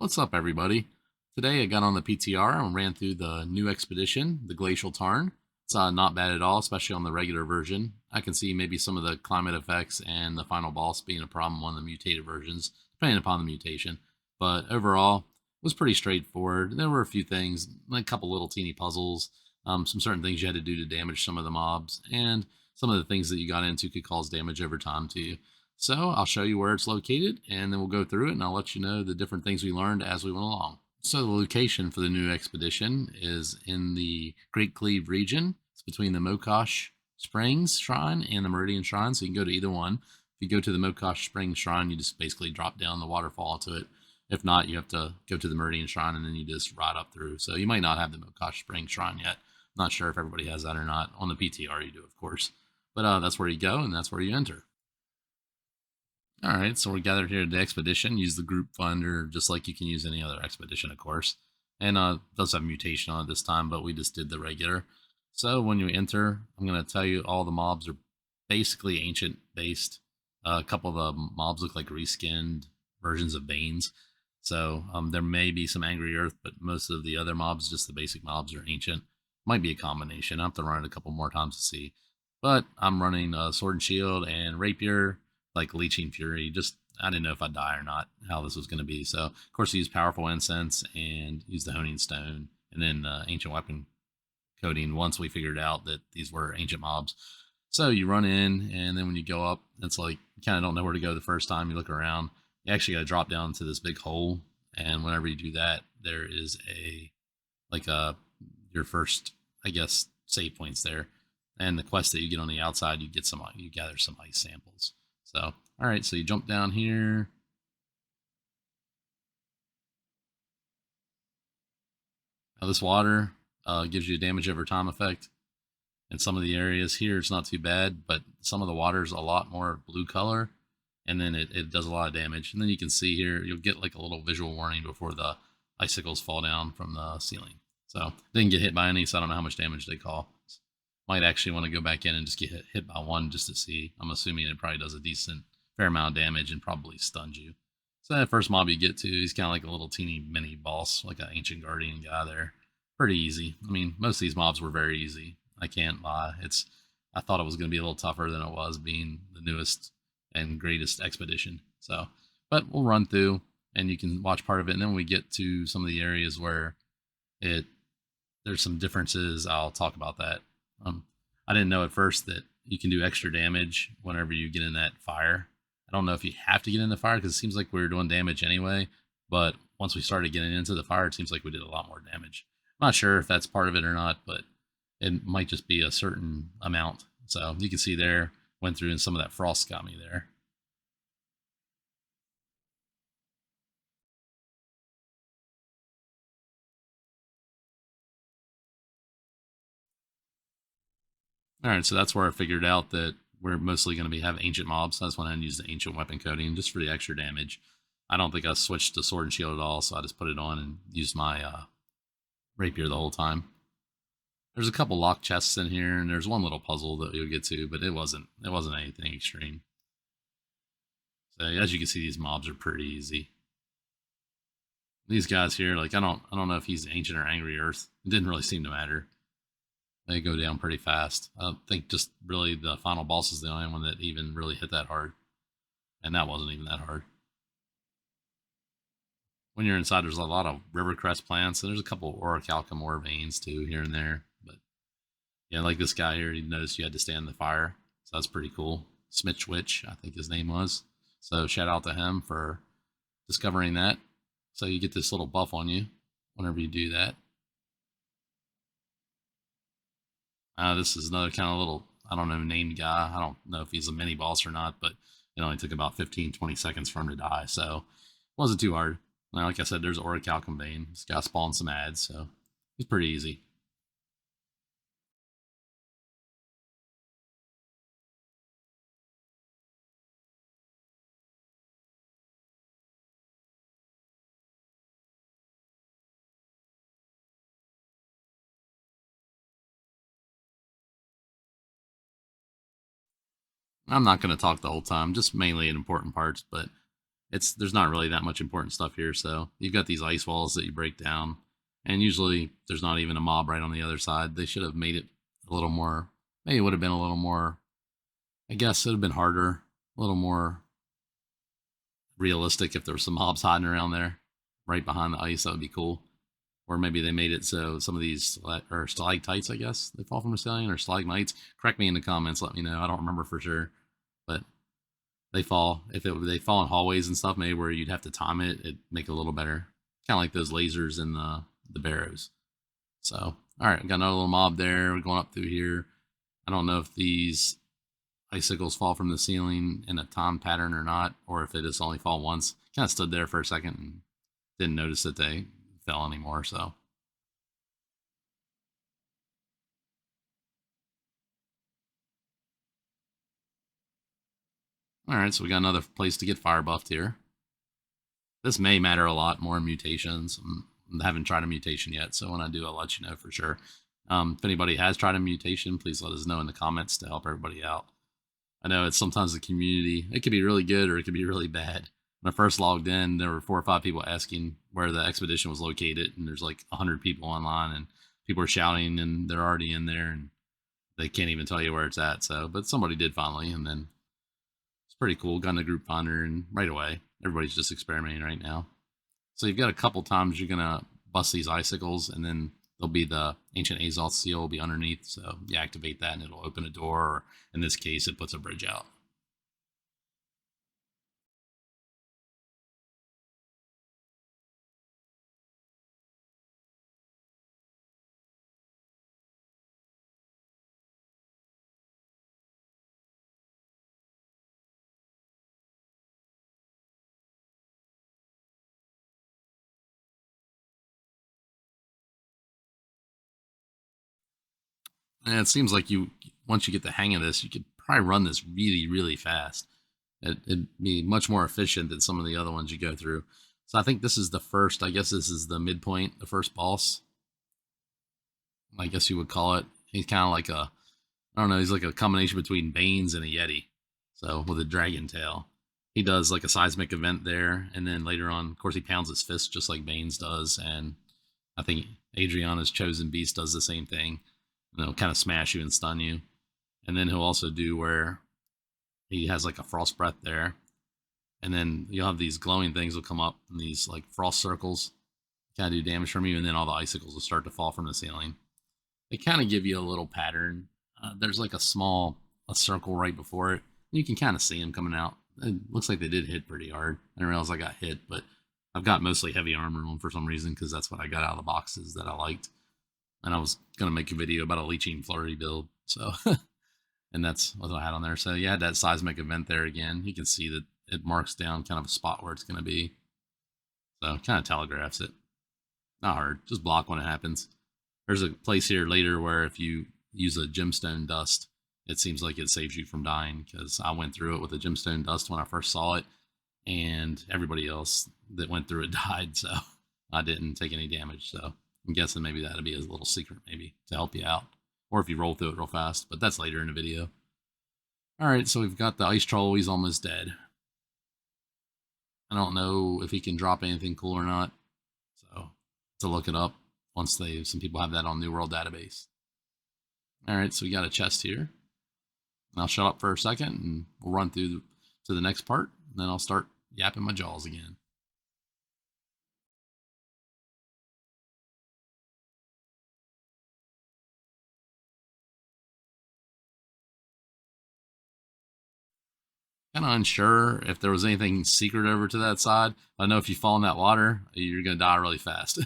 What's up, everybody? Today I got on the PTR and ran through the new expedition, the Glacial Tarn. It's not bad at all, especially on the regular version. I can see maybe some of the climate effects and the final boss being a problem on the mutated versions, depending upon the mutation. But overall, it was pretty straightforward. There were a few things, like a couple little teeny puzzles, some certain things you had to do to damage some of the mobs, and some of the things that you got into could cause damage over time to you. So I'll show you where it's located, and then we'll go through it, and I'll let you know the different things we learned as we went along. So the location for the new expedition is in the Great Cleave region. It's between the Mokosh Springs Shrine and the Meridian Shrine, so you can go to either one. If you go to the Mokosh Springs Shrine, you just basically drop down the waterfall to it. If not, you have to go to the Meridian Shrine, and then you just ride up through. So you might not have the Mokosh Springs Shrine yet. I'm not sure if everybody has that or not. On the PTR, you do, of course. But that's where you go, and that's where you enter. All right, so we're gathered here at the expedition. Use the group finder just like you can use any other expedition, of course. And it does have mutation on it this time, but we just did the regular. So when you enter, I'm going to tell you all the mobs are basically ancient based. A couple of the mobs look like reskinned versions of Banes. So there may be some Angry Earth, but most of the other mobs, just the basic mobs, are ancient. Might be a combination. I have to run it a couple more times to see. But I'm running Sword and Shield and Rapier, like Leeching Fury. Just I didn't know if I'd die or not, how this was going to be. So of course, I used powerful incense and used the honing stone, and then ancient weapon coding. Once we figured out that these were ancient mobs, so you run in, and then when you go up, it's like you kind of don't know where to go the first time. You look around. You actually got to drop down to this big hole, and whenever you do that, there is a like a your first, I guess, save points there. And the quest that you get on the outside, you gather some ice samples. So, all right, so you jump down here. Now this water gives you a damage over time effect. In some of the areas here, it's not too bad, but some of the water is a lot more blue color, and then it does a lot of damage. And then you can see here, you'll get like a little visual warning before the icicles fall down from the ceiling. So didn't get hit by any, so I don't know how much damage they cause. Might actually want to go back in and just get hit by one just to see. I'm assuming it probably does a decent fair amount of damage and probably stuns you. So that first mob you get to, he's kind of like a little teeny mini boss, like an ancient guardian guy there. Pretty easy. I mean, most of these mobs were very easy. I can't lie. I thought it was going to be a little tougher than it was, being the newest and greatest expedition. So, but we'll run through, and you can watch part of it. And then when we get to some of the areas where it there's some differences, I'll talk about that. I didn't know at first that you can do extra damage whenever you get in that fire. I don't know if you have to get in the fire because it seems like we were doing damage anyway. But once we started getting into the fire, it seems like we did a lot more damage. I'm not sure if that's part of it or not, but it might just be a certain amount. So you can see there, went through, and some of that frost got me there. All right, so that's where I figured out that we're mostly going to be have ancient mobs. So that's when I used the ancient weapon coding just for the extra damage. I don't think I switched to sword and shield at all, so I just put it on and used my rapier the whole time. There's a couple lock chests in here, and there's one little puzzle that you'll get to, but it wasn't anything extreme. So as you can see, these mobs are pretty easy. These guys here, like I don't know if he's ancient or angry earth. It didn't really seem to matter. They go down pretty fast. I think just really the final boss is the only one that even really hit that hard, and that wasn't even that hard. When you're inside, there's a lot of rivercrest plants, and there's a couple orichalcum ore veins too here and there. But yeah, like this guy here, he noticed you had to stand in the fire, so that's pretty cool. Smitchwitch, I think his name was. So shout out to him for discovering that. So you get this little buff on you whenever you do that. This is another kind of little, I don't know, named guy. I don't know if he's a mini boss or not, but it only took about 15, 20 seconds for him to die. So it wasn't too hard. Now, like I said, there's Orichalcum Vein. This guy spawned some ads, so he's pretty easy. I'm not going to talk the whole time, just mainly in important parts, but there's not really that much important stuff here. So you've got these ice walls that you break down, and usually there's not even a mob right on the other side. They should have made it a little more. Maybe it would have been a little more. I guess it would have been harder, a little more realistic if there were some mobs hiding around there, right behind the ice. That would be cool. Or maybe they made it so some of these or stalactites, I guess they fall from the ceiling, or stalagmites. Correct me in the comments. Let me know. I don't remember for sure, but they fall. If they fall in hallways and stuff, maybe where you'd have to time it, it'd make it a little better. Kind of like those lasers in the barrows. So, all right, we got another little mob there. We're going up through here. I don't know if these icicles fall from the ceiling in a time pattern or not, or if they just only fall once. Kind of stood there for a second and didn't notice that they fell anymore. So, all right, so we got another place to get fire buffed here. This may matter a lot more in mutations. I haven't tried a mutation yet, so when I do, I'll let you know for sure. If anybody has tried a mutation, please let us know in the comments to help everybody out. I know it's sometimes the community, it could be really good or it could be really bad. When I first logged in, there were 4 or 5 people asking where the expedition was located, and there's like 100 people online, and people are shouting, and they're already in there, and they can't even tell you where it's at. So, but somebody did finally, and then it's pretty cool. Got in a group finder, and right away, everybody's just experimenting right now. So you've got a couple times you're gonna bust these icicles, and then there'll be the ancient Azoth seal will be underneath. So you activate that, and it'll open a door, or in this case, it puts a bridge out. And it seems like you once you get the hang of this, you could probably run this really, really fast. It'd be much more efficient than some of the other ones you go through. So I think this is the first. I guess this is the midpoint, the first boss. I guess you would call it. He's kind of like a, I don't know. He's like a combination between Banes and a Yeti. So with a dragon tail, he does like a seismic event there, and then later on, of course, he pounds his fist just like Banes does, and I think Adriana's chosen beast does the same thing. And it'll kind of smash you and stun you. And then he'll also do where he has like a frost breath there, and then you'll have these glowing things will come up in these like frost circles, kind of do damage from you, and then all the icicles will start to fall from the ceiling. They kind of give you a little pattern. There's like a circle right before it. You can kind of see them coming out. It looks like they did hit pretty hard. I didn't realize I got hit, but I've got mostly heavy armor on for some reason because that's what I got out of the boxes that I liked. And I was gonna make a video about a leeching flurry build, so and that's what I had on there. So you had that seismic event there again. You can see that it marks down kind of a spot where it's gonna be. So it kind of telegraphs it. Not hard. Just block when it happens. There's a place here later where if you use a gemstone dust, it seems like it saves you from dying because I went through it with a gemstone dust when I first saw it, and everybody else that went through it died, so I didn't take any damage. So I'm guessing maybe that'll be a little secret, maybe to help you out, or if you roll through it real fast. But that's later in the video. All right, so we've got the ice troll. He's almost dead. I don't know if he can drop anything cool or not, so to look it up once some people have that on New World database. All right, so we got a chest here. I'll shut up for a second and we'll run through to the next part, and then I'll start yapping my jaws again. Kind of unsure if there was anything secret over to that side. I know if you fall in that water, you're going to die really fast.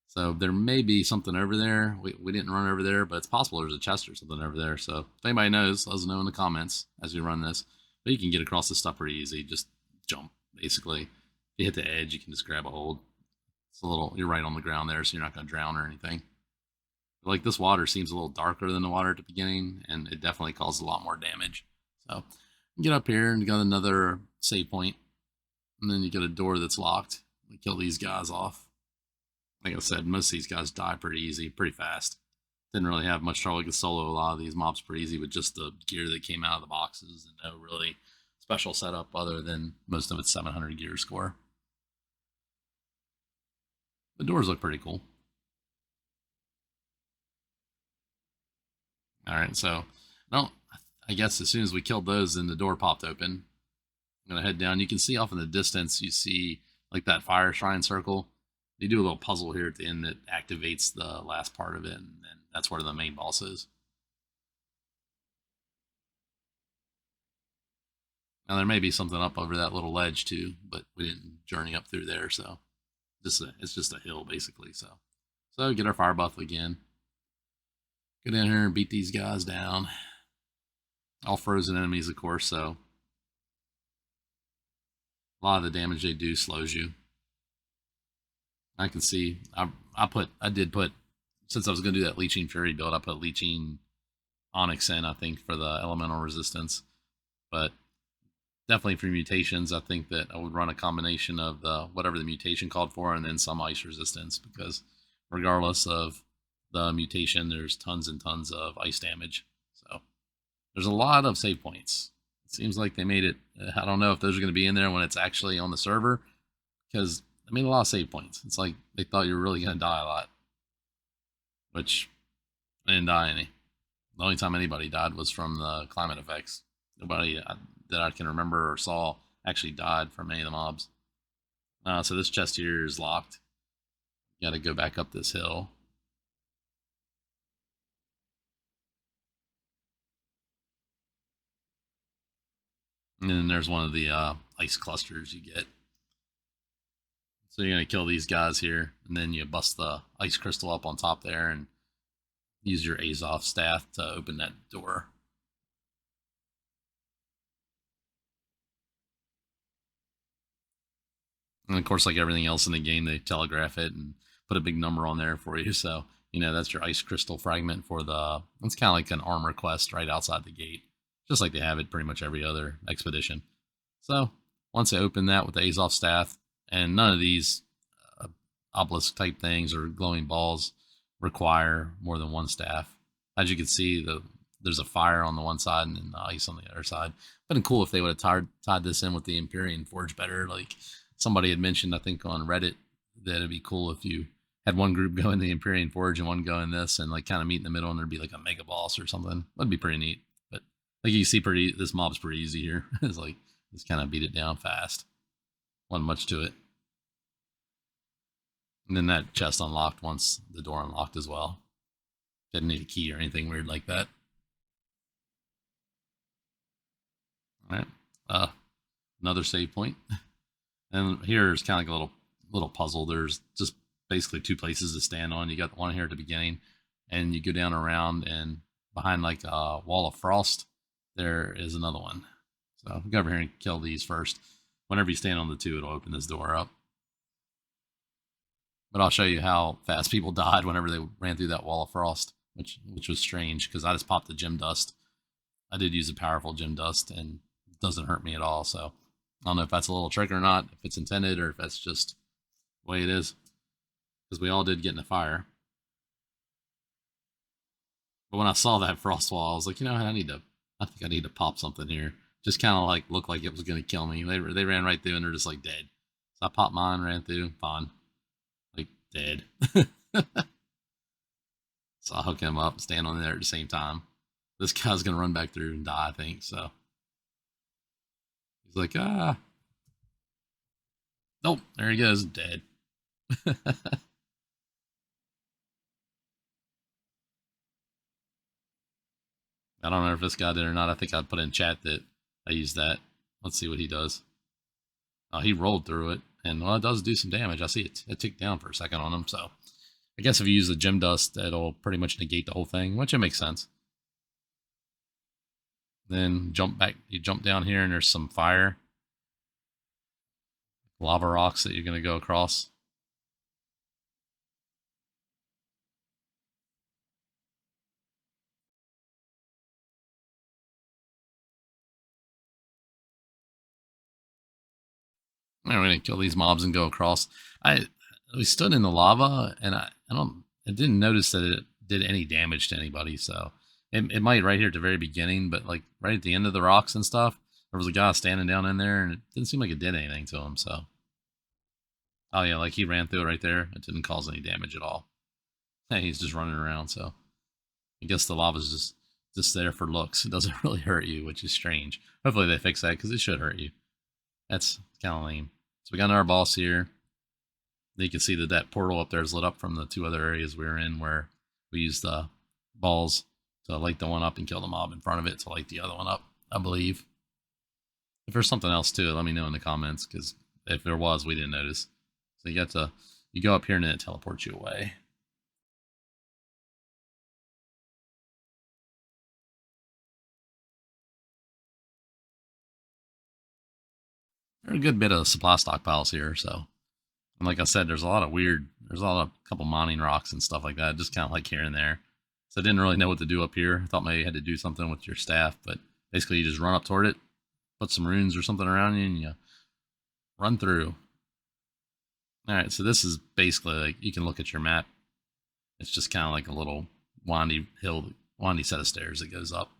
So there may be something over there. We didn't run over there, but it's possible there's a chest or something over there. So if anybody knows, let us know in the comments as we run this. But you can get across this stuff pretty easy. Just jump, basically. If you hit the edge, you can just grab a hold. It's a little, you're right on the ground there, so you're not going to drown or anything. But like this water seems a little darker than the water at the beginning, and it definitely causes a lot more damage. So get up here and got another save point, and then you get a door that's locked. We kill these guys off. Like I said, most of these guys die pretty easy, pretty fast. Didn't really have much trouble. You could solo a lot of these mobs pretty easy with just the gear that came out of the boxes and no really special setup other than most of its 700 gear score. The doors look pretty cool. All right, so well, I guess as soon as we killed those, then the door popped open. I'm gonna head down. You can see off in the distance, you see like that fire shrine circle. You do a little puzzle here at the end that activates the last part of it, and then that's where the main boss is. Now there may be something up over that little ledge too, but we didn't journey up through there, so it's just a hill basically. So get our fire buff again. Go down here and beat these guys down. All frozen enemies, of course, so a lot of the damage they do slows you. I can see I did put since I was gonna do that leeching fury build, I put leeching onyx in, I think, for the elemental resistance. But definitely for mutations, I think that I would run a combination of the whatever the mutation called for and then some ice resistance, because regardless of the mutation, there's tons and tons of ice damage. So there's a lot of save points. It seems like they made it. I don't know if those are going to be in there when it's actually on the server, because I made a lot of save points. It's like they thought you were really going to die a lot, which I didn't die any. The only time anybody died was from the climate effects. Nobody that I can remember or saw actually died from any of the mobs. So this chest here is locked. You got to go back up this hill. And then there's one of the ice clusters you get. So you're going to kill these guys here, and then you bust the ice crystal up on top there and use your Azov staff to open that door. And of course, like everything else in the game, they telegraph it and put a big number on there for you. So, that's your ice crystal fragment for it's kind of like an armor quest right outside the gate, just like they have it pretty much every other expedition. So once I open that with the Azov staff, and none of these obelisk type things or glowing balls require more than one staff. As you can see, there's a fire on the one side and then the ice on the other side. Been cool if they would have tied this in with the Empyrean Forge better. Like somebody had mentioned, I think on Reddit, that it'd be cool if you had one group go in the Empyrean Forge and one go in this, and like kind of meet in the middle, and there'd be like a mega boss or something. That'd be pretty neat. But like you see, this mob's pretty easy here. It's like just kind of beat it down fast. Wasn't much to it. And then that chest unlocked once the door unlocked as well. Didn't need a key or anything weird like that. All right. Another save point. And here's kind of like a little puzzle. There's just basically two places to stand on. You got one here at the beginning, and you go down around, and behind like a wall of frost, there is another one. So go over here and kill these first. Whenever you stand on the two, it'll open this door up. But I'll show you how fast people died whenever they ran through that wall of frost, which was strange because I just popped the gem dust. I did use a powerful gem dust, and it doesn't hurt me at all. So I don't know if that's a little trick or not, if it's intended, or if that's just the way it is. Because we all did get in the fire. But when I saw that frost wall, I was like, I think I need to pop something here. Just kind of like looked like it was going to kill me. They ran right through and they're just like dead. So I popped mine, ran through, fine. Like dead. So I hook him up, stand on there at the same time. This guy's going to run back through and die, I think. So he's like, nope, there he goes, dead. I don't know if this guy did or not. I think I put in chat that I used that. Let's see what he does. Oh, he rolled through it, and well, it does do some damage. I see it ticked down for a second on him. So I guess if you use the gem dust, it'll pretty much negate the whole thing, which it makes sense. Then you jump down here, and there's some fire, lava rocks that you're going to go across. We're going to kill these mobs and go across. We stood in the lava, and I didn't notice that it did any damage to anybody. So it might right here at the very beginning, but like right at the end of the rocks and stuff, There was a guy standing down in there, and it didn't seem like it did anything to him. So, oh yeah, like he ran through it right there. It didn't cause any damage at all. Hey, he's just running around. So, I guess the lava's just there for looks. It doesn't really hurt you, which is strange. Hopefully they fix that because it should hurt you. That's kind of lame. So we got our boss here. You can see that portal up there is lit up from the 2 other areas we were in where we used the balls to light the one up and kill the mob in front of it to light the other one up, I believe. If there's something else to it, let me know in the comments, because if there was, we didn't notice. So you go up here and then it teleports you away. There's a good bit of supply stockpiles here, so. And like I said, there's a couple mining rocks and stuff like that, just kind of like here and there. So I didn't really know what to do up here. I thought maybe you had to do something with your staff, but basically you just run up toward it, put some runes or something around you, and you run through. Alright, so this is basically like, you can look at your map. It's just kind of like a little windy set of stairs that goes up.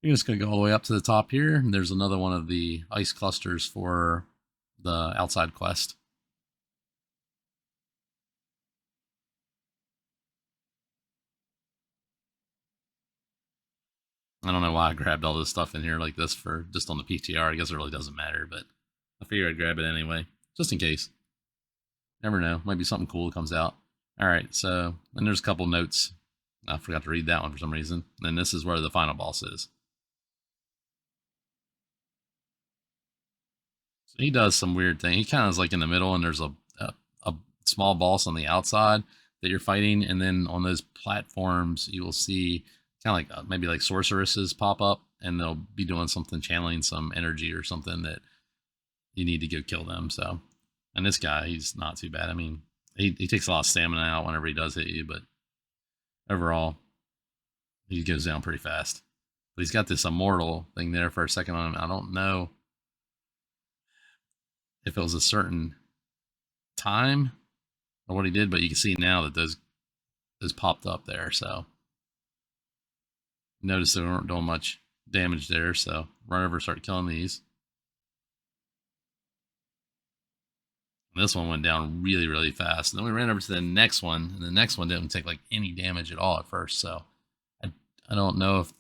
You're just going to go all the way up to the top here, and there's another one of the ice clusters for the outside quest. I don't know why I grabbed all this stuff in here like this for just on the PTR. I guess it really doesn't matter, but I figured I'd grab it anyway, just in case. Never know, might be something cool that comes out. Alright, so then there's a couple notes. I forgot to read that one for some reason. And then this is where the final boss is. So he does some weird thing. He kind of is like in the middle, and there's a small boss on the outside that you're fighting, and then on those platforms you will see kind of like maybe like sorceresses pop up, and they'll be doing something, channeling some energy or something that you need to go kill them. So, and this guy, he's not too bad. I mean, he takes a lot of stamina out whenever he does hit you, but overall he goes down pretty fast. But he's got this immortal thing there for a second on him. I don't know if it was a certain time or what he did, but you can see now that those popped up there. So notice they weren't doing much damage there, so run over, start killing these. And this one went down really, really fast. And then we ran over to the next one, and the next one didn't take like any damage at all at first. So I don't know if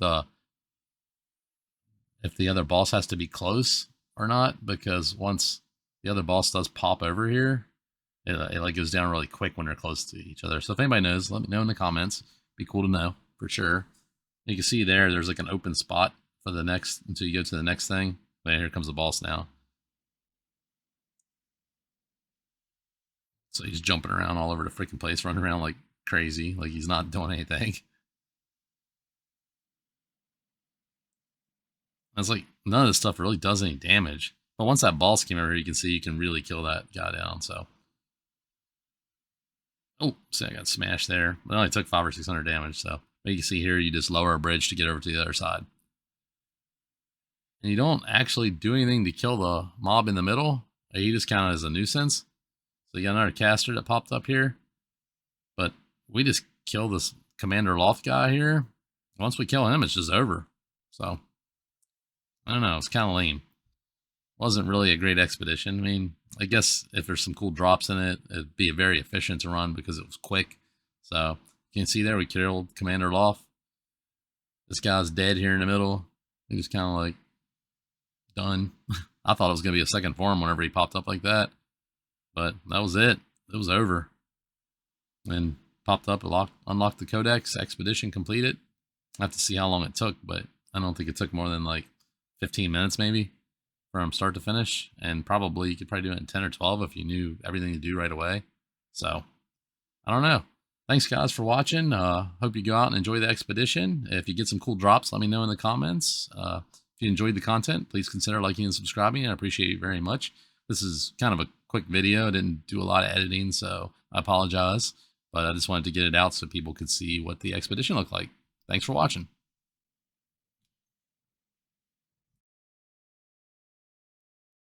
the other boss has to be close or not, because once the other boss does pop over here, it like goes down really quick when they're close to each other. So if anybody knows, let me know in the comments. Be cool to know for sure. You can see there's like an open spot for the next, until you go to the next thing. But here comes the boss now. So he's jumping around all over the freaking place, running around like crazy, like he's not doing anything. It's like none of this stuff really does any damage. But once that boss came over here, you can see you can really kill that guy down. So, oh, see, I got smashed there. But it only took 500 or 600 damage. So, but you can see here, you just lower a bridge to get over to the other side. And you don't actually do anything to kill the mob in the middle. He just kind of is a nuisance. So you got another caster that popped up here. But we just kill this Commander Loft guy here. Once we kill him, it's just over. So, I don't know. It's kind of lame. Wasn't really a great expedition. I mean, I guess if there's some cool drops in it, it'd be very efficient to run because it was quick. So, you can see there, we killed Commander Loft. This guy's dead here in the middle. He was kind of like done. I thought it was going to be a second form whenever he popped up like that. But that was it. It was over. And popped up, unlocked the codex, expedition completed. I have to see how long it took, but I don't think it took more than like 15 minutes maybe from start to finish. And probably you could probably do it in 10 or 12 if you knew everything to do right away. So, I don't know. Thanks guys for watching. Hope you go out and enjoy the expedition. If you get some cool drops, let me know in the comments. If you enjoyed the content, please consider liking and subscribing. I appreciate it very much. This is kind of a quick video. I didn't do a lot of editing, so I apologize. But I just wanted to get it out so people could see what the expedition looked like. Thanks for watching.